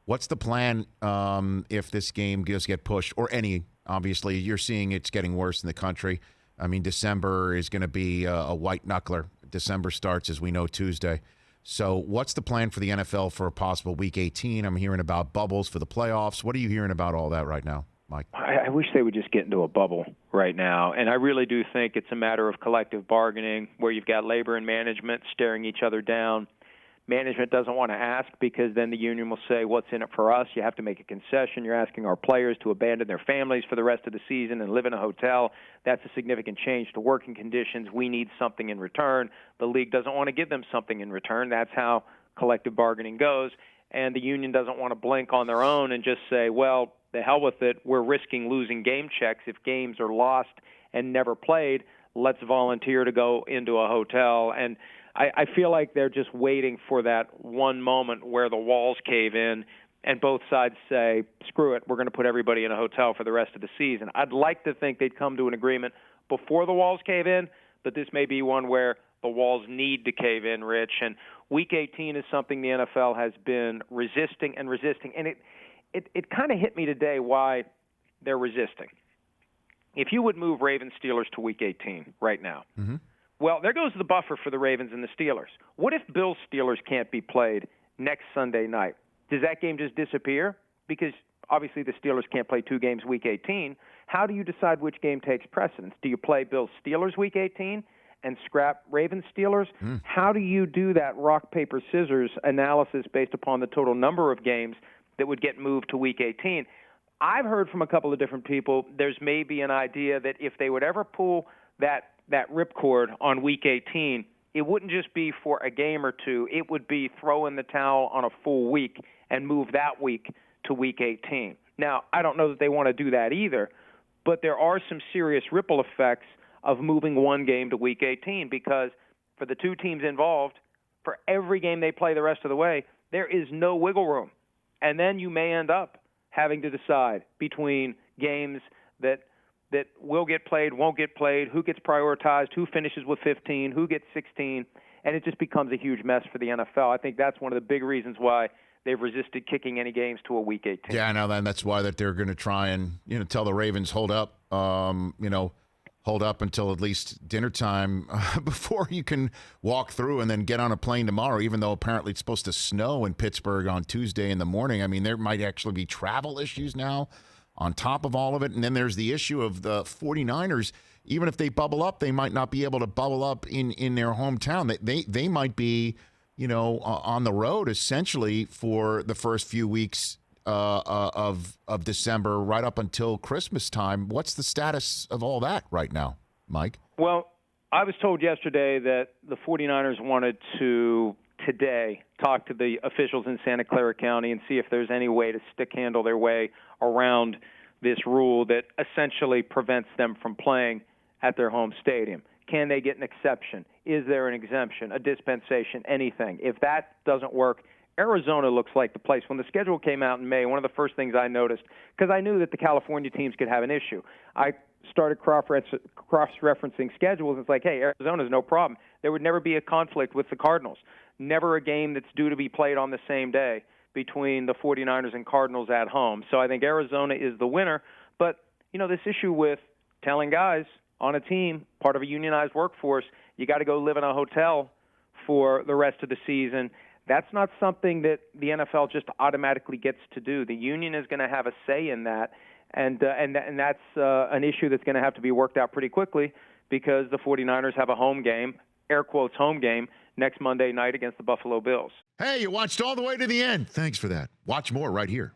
What's the plan if this game does get pushed, or any? Obviously, you're seeing it's getting worse in the country. I mean, December is going to be a white knuckler. December starts, as we know, Tuesday. So what's the plan for the NFL for a possible Week 18? I'm hearing about bubbles for the playoffs. What are you hearing about all that right now, Mike? I wish they would just get into a bubble right now. And I really do think it's a matter of collective bargaining where you've got labor and management staring each other down. Management doesn't want to ask because then the union will say, what's in it for us? You have to make a concession. You're asking our players to abandon their families for the rest of the season and live in a hotel. That's a significant change to working conditions. We need something in return. The league doesn't want to give them something in return. That's how collective bargaining goes. And the union doesn't want to blink on their own and just say, well, the hell with it. We're risking losing game checks if games are lost and never played. Let's volunteer to go into a hotel. And I feel like they're just waiting for that one moment where the walls cave in and both sides say, screw it, we're going to put everybody in a hotel for the rest of the season. I'd like to think they'd come to an agreement before the walls cave in, but this may be one where the walls need to cave in, Rich. And Week 18 is something the NFL has been resisting. And it kind of hit me today why they're resisting. If you would move Ravens-Steelers to Week 18 right now, well, there goes the buffer for the Ravens and the Steelers. What if Bills-Steelers can't be played next Sunday night? Does that game just disappear? Because obviously the Steelers can't play 2 games Week 18. How do you decide which game takes precedence? Do you play Bills-Steelers Week 18 and scrap Ravens-Steelers? How do you do that rock, paper, scissors analysis based upon the total number of games that would get moved to Week 18? I've heard from a couple of different people there's maybe an idea that if they would ever pull that ripcord on Week 18, it wouldn't just be for a game or two. It would be throw in the towel on a full week and move that week to Week 18. Now, I don't know that they want to do that either, but there are some serious ripple effects of moving one game to Week 18 because for the two teams involved, for every game they play the rest of the way, there is no wiggle room. And then you may end up having to decide between games that will get played, won't get played, who gets prioritized, who finishes with 15, who gets 16, and it just becomes a huge mess for the NFL. I think that's one of the big reasons why they've resisted kicking any games to a Week 18. Yeah, I know, and that's why that they're going to try and tell the Ravens hold up, hold up until at least dinner time before you can walk through and then get on a plane tomorrow, even though apparently it's supposed to snow in Pittsburgh on Tuesday in the morning. I mean, there might actually be travel issues now on top of all of it. And then there's the issue of the 49ers. Even if they bubble up, they might not be able to bubble up in their hometown. They might be, on the road essentially for the first few weeks of December right up until Christmas time. What's the status of all that right now, Mike? Well, I was told yesterday that the 49ers wanted to today talk to the officials in Santa Clara County and see if there's any way to stick handle their way around this rule that essentially prevents them from playing at their home stadium. Can they get an exception? Is there an exemption, a dispensation, anything? If that doesn't work, Arizona looks like the place. When the schedule came out in May, one of the first things I noticed, because I knew that the California teams could have an issue, I started cross-referencing schedules. It's like, hey, Arizona's no problem. There would never be a conflict with the Cardinals. Never a game that's due to be played on the same day between the 49ers and Cardinals at home. So I think Arizona is the winner. But, this issue with telling guys on a team, part of a unionized workforce, you got to go live in a hotel for the rest of the season, that's not something that the NFL just automatically gets to do. The union is going to have a say in that, and that's an issue that's going to have to be worked out pretty quickly because the 49ers have a home game, air quotes home game, next Monday night against the Buffalo Bills. Hey, you watched all the way to the end. Thanks for that. Watch more right here.